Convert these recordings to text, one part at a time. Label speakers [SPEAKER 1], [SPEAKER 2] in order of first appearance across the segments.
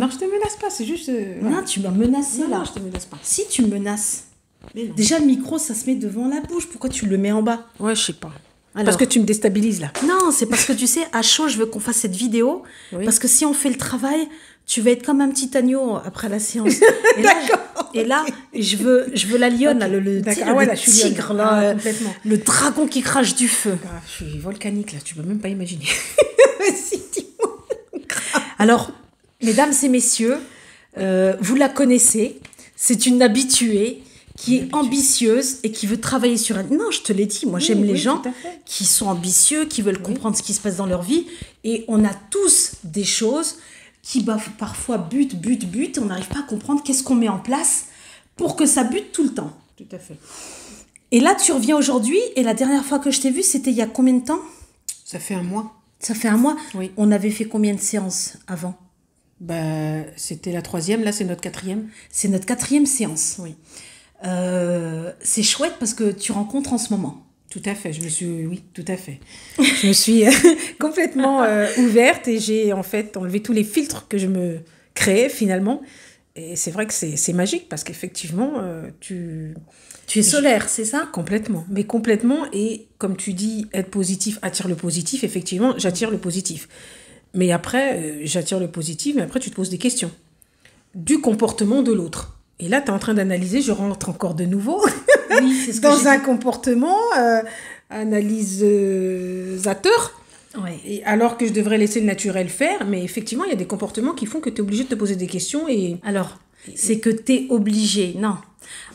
[SPEAKER 1] Non, je te menace pas, c'est juste... voilà.
[SPEAKER 2] Non, tu m'as menacé
[SPEAKER 1] Non,
[SPEAKER 2] là.
[SPEAKER 1] non, je te menace pas.
[SPEAKER 2] Si tu me menaces.
[SPEAKER 1] Mais non.
[SPEAKER 2] Déjà, le micro, ça se met devant la bouche. Pourquoi tu le mets en bas?
[SPEAKER 1] Ouais, je sais pas.
[SPEAKER 2] Alors,
[SPEAKER 1] Parce que tu me déstabilises, là.
[SPEAKER 2] Non, c'est parce que tu sais, à chaud, je veux qu'on fasse cette vidéo.
[SPEAKER 1] Oui.
[SPEAKER 2] Parce que si on fait le travail, tu vas être comme un petit agneau après la séance. Et là, je veux la lionne, là, le
[SPEAKER 1] D'accord.
[SPEAKER 2] tigre,
[SPEAKER 1] Ah ouais,
[SPEAKER 2] le
[SPEAKER 1] là, je suis lionne.
[SPEAKER 2] tigre, là,
[SPEAKER 1] Ah, complètement.
[SPEAKER 2] le dragon qui crache du feu.
[SPEAKER 1] Ah, je suis volcanique, là. Tu peux même pas imaginer. Si, dis-moi.
[SPEAKER 2] Alors, mesdames et messieurs, vous la connaissez. C'est une habituée qui est ambitieuse et qui veut travailler sur elle. Non, je te l'ai dit, moi j'aime les gens
[SPEAKER 1] tout à fait.
[SPEAKER 2] qui sont ambitieux, qui veulent comprendre ce qui se passe dans leur vie. Et on a tous des choses qui parfois butent, et on n'arrive pas à comprendre qu'est-ce qu'on met en place pour que ça bute tout le temps.
[SPEAKER 1] Tout à fait.
[SPEAKER 2] Et là, tu reviens aujourd'hui, et la dernière fois que je t'ai vue, c'était il y a combien de temps?
[SPEAKER 1] Ça fait un mois.
[SPEAKER 2] Ça fait un mois.
[SPEAKER 1] Oui.
[SPEAKER 2] On avait fait combien de séances avant?
[SPEAKER 1] Bah, c'était la 3e, là, c'est notre 4e.
[SPEAKER 2] C'est notre 4e séance.
[SPEAKER 1] Oui.
[SPEAKER 2] C'est chouette parce que tu rencontres en ce moment.
[SPEAKER 1] Tout à fait, oui, tout à fait. Je me suis complètement ouverte et j'ai en fait enlevé tous les filtres que je me créais finalement. Et c'est vrai que c'est magique parce qu'effectivement, tu
[SPEAKER 2] es solaire, c'est ça?
[SPEAKER 1] Complètement, mais complètement. Et comme tu dis, être positif attire le positif. Effectivement, j'attire le positif. Mais après, j'attire le positif, mais après, tu te poses des questions. Du comportement de l'autre. Et là, tu es en train d'analyser, je rentre encore de nouveau
[SPEAKER 2] oui, c'est ce que
[SPEAKER 1] dans un comportement analysateur.
[SPEAKER 2] Ouais.
[SPEAKER 1] Et alors que je devrais laisser le naturel faire, mais effectivement, il y a des comportements qui font que tu es obligé de te poser des questions.
[SPEAKER 2] Alors, c'est que tu es obligé, non.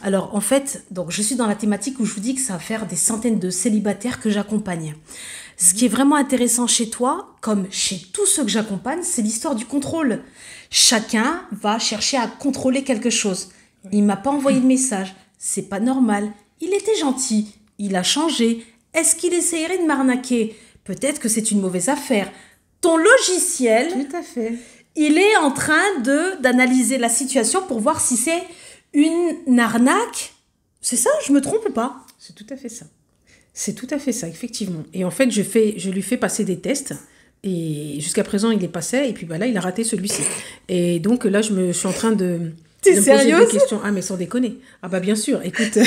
[SPEAKER 2] Alors, en fait, donc, je suis dans la thématique où je vous dis que ça va faire des centaines de célibataires que j'accompagne. Ce qui est vraiment intéressant chez toi, comme chez tous ceux que j'accompagne, c'est l'histoire du contrôle. Chacun va chercher à contrôler quelque chose. Il m'a pas envoyé de message. C'est pas normal. Il était gentil. Il a changé. Est-ce qu'il essayerait de m'arnaquer? Peut-être que c'est une mauvaise affaire. Ton logiciel,
[SPEAKER 1] Tout à fait.
[SPEAKER 2] il est en train d'analyser la situation pour voir si c'est une arnaque. C'est ça? Je me trompe ou pas?
[SPEAKER 1] C'est tout à fait ça. C'est tout à fait ça, effectivement. Et en fait, je lui fais passer des tests. Et jusqu'à présent, il les passait. Et puis bah, là, il a raté celui-ci. Et donc là, je suis en train de me poser des questions. Ah, mais sans déconner. Ah bah bien sûr, écoute.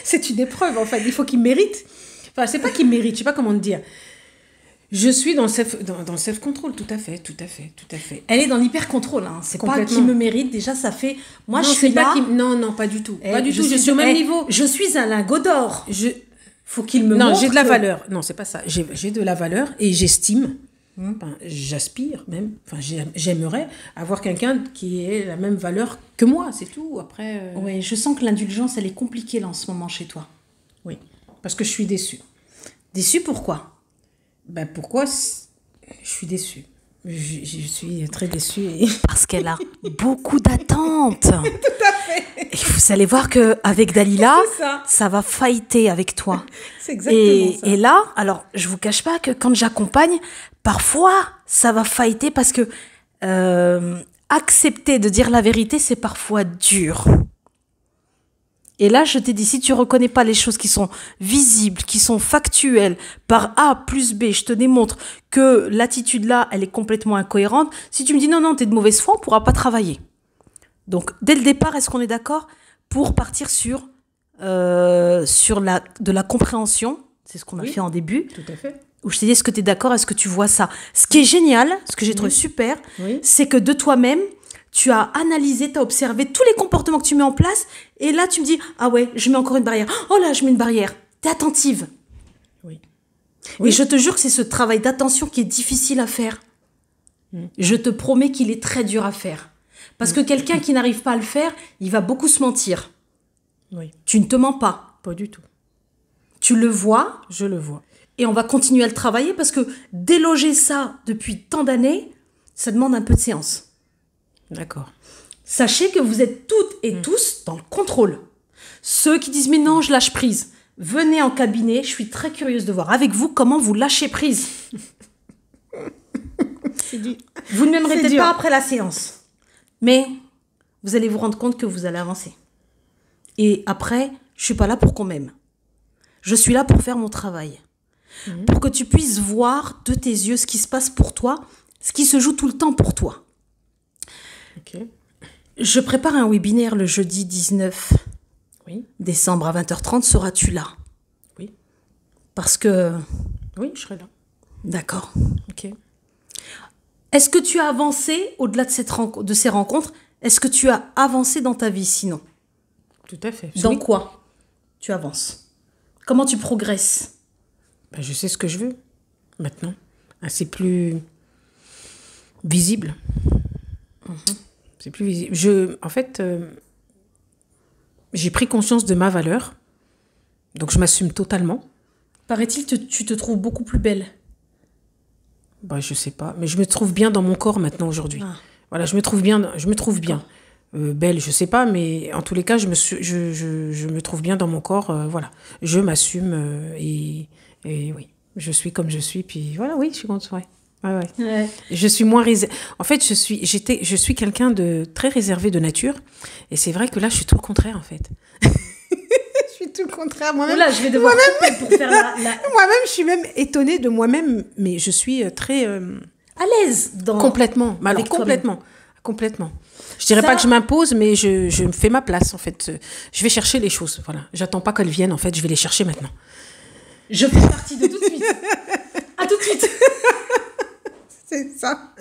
[SPEAKER 1] C'est une épreuve, en fait. Il faut qu'il mérite. Enfin, c'est pas qu'il mérite, je sais pas comment te dire. Je suis dans le self-control, tout à fait.
[SPEAKER 2] Elle est dans l'hyper-contrôle, hein. C'est pas qui me mérite, déjà ça fait... Moi,
[SPEAKER 1] non,
[SPEAKER 2] je suis là...
[SPEAKER 1] Non, pas du tout. Pas du tout, je suis au même niveau.
[SPEAKER 2] Je suis un lingot d'or. Faut qu'il me montre...
[SPEAKER 1] Non, j'ai de la valeur. Non, c'est pas ça. J'ai de la valeur et j'estime, enfin, j'aspire même, enfin, j'aimerais avoir quelqu'un qui ait la même valeur que moi, c'est tout. Après...
[SPEAKER 2] Oui, je sens que l'indulgence, elle est compliquée là en ce moment chez toi.
[SPEAKER 1] Oui, parce que je suis déçue.
[SPEAKER 2] Déçue pourquoi?
[SPEAKER 1] Ben pourquoi je suis déçue. Je suis très déçue.
[SPEAKER 2] Parce qu'elle a beaucoup d'attentes.
[SPEAKER 1] Tout à fait.
[SPEAKER 2] Et vous allez voir qu'avec Dalila, ça va fighter avec toi.
[SPEAKER 1] C'est exactement ça.
[SPEAKER 2] Et là, alors, je vous cache pas que quand j'accompagne, parfois, ça va fighter parce que accepter de dire la vérité, c'est parfois dur. Et là, je t'ai dit, si tu reconnais pas les choses qui sont visibles, qui sont factuelles, par A plus B, je te démontre que l'attitude là, elle est complètement incohérente. Si tu me dis non, t'es de mauvaise foi, on pourra pas travailler. Donc, dès le départ, est-ce qu'on est d'accord pour partir sur de la compréhension? C'est ce qu'on a fait en début.
[SPEAKER 1] Tout à fait.
[SPEAKER 2] Où je t'ai dit, est-ce que tu es d'accord? Est-ce que tu vois ça? Ce qui est génial, ce que j'ai trouvé super, c'est que de toi-même, tu as analysé, tu as observé tous les comportements que tu mets en place. Et là, tu me dis, ah ouais, je mets encore une barrière. Oh là, je mets une barrière. Tu es attentive.
[SPEAKER 1] Oui.
[SPEAKER 2] Et je te jure que c'est ce travail d'attention qui est difficile à faire. Je te promets qu'il est très dur à faire. Parce que quelqu'un qui n'arrive pas à le faire, il va beaucoup se mentir.
[SPEAKER 1] Oui.
[SPEAKER 2] Tu ne te mens pas.
[SPEAKER 1] Pas du tout.
[SPEAKER 2] Tu le vois.
[SPEAKER 1] Je le vois.
[SPEAKER 2] Et on va continuer à le travailler parce que déloger ça depuis tant d'années, ça demande un peu de séance.
[SPEAKER 1] D'accord.
[SPEAKER 2] Sachez que vous êtes toutes et tous dans le contrôle. Ceux qui disent « mais non, je lâche prise », venez en cabinet, je suis très curieuse de voir avec vous comment vous lâchez prise. Vous ne m'aimerez peut-être pas après la séance, mais vous allez vous rendre compte que vous allez avancer. Et après, je suis pas là pour qu'on m'aime. Je suis là pour faire mon travail. Pour que tu puisses voir de tes yeux ce qui se passe pour toi Ce qui se joue tout le temps pour toi.
[SPEAKER 1] Ok.
[SPEAKER 2] Je prépare un webinaire le jeudi 19
[SPEAKER 1] Oui.
[SPEAKER 2] décembre à 20h30. Seras-tu là?
[SPEAKER 1] Oui.
[SPEAKER 2] Parce que...
[SPEAKER 1] Oui, je serai là.
[SPEAKER 2] D'accord.
[SPEAKER 1] Ok.
[SPEAKER 2] Est-ce que tu as avancé au-delà de ces rencontres? Est-ce que tu as avancé dans ta vie sinon?
[SPEAKER 1] Tout à fait.
[SPEAKER 2] Dans
[SPEAKER 1] Oui.
[SPEAKER 2] quoi tu avances? Comment tu progresses?
[SPEAKER 1] Ben, je sais ce que je veux maintenant. Ah, c'est plus visible. C'est plus visible. En fait, j'ai pris conscience de ma valeur. Donc, je m'assume totalement.
[SPEAKER 2] Paraît-il que tu te trouves beaucoup plus belle.
[SPEAKER 1] Ben, je sais pas. Mais je me trouve bien dans mon corps maintenant, aujourd'hui.
[SPEAKER 2] Ah.
[SPEAKER 1] Voilà, je me trouve bien. Je me trouve bien. Belle, je sais pas. Mais en tous les cas, je me trouve bien dans mon corps. Voilà. Je m'assume. Et oui, je suis comme je suis. Puis voilà, oui, je suis contente. Ouais. Ouais, ouais.
[SPEAKER 2] Ouais.
[SPEAKER 1] Je suis moins réservée. En fait, je suis quelqu'un de très réservé de nature. Et c'est vrai que là, je suis tout le contraire, en fait. Je suis tout le contraire. Moi-même,
[SPEAKER 2] Là, je vais devoir couper pour faire
[SPEAKER 1] moi-même, je suis même étonnée de moi-même. Mais je suis très...
[SPEAKER 2] à l'aise dans...
[SPEAKER 1] Complètement. Mais alors,
[SPEAKER 2] avec toi-même.
[SPEAKER 1] complètement. Je dirais
[SPEAKER 2] Ça-
[SPEAKER 1] pas que je m'impose, mais je me fais ma place, en fait. Je vais chercher les choses. Voilà. J'attends pas qu'elles viennent, en fait. Je vais les chercher maintenant.
[SPEAKER 2] Je fais partie de tout de suite. À tout de suite.
[SPEAKER 1] C'est ça.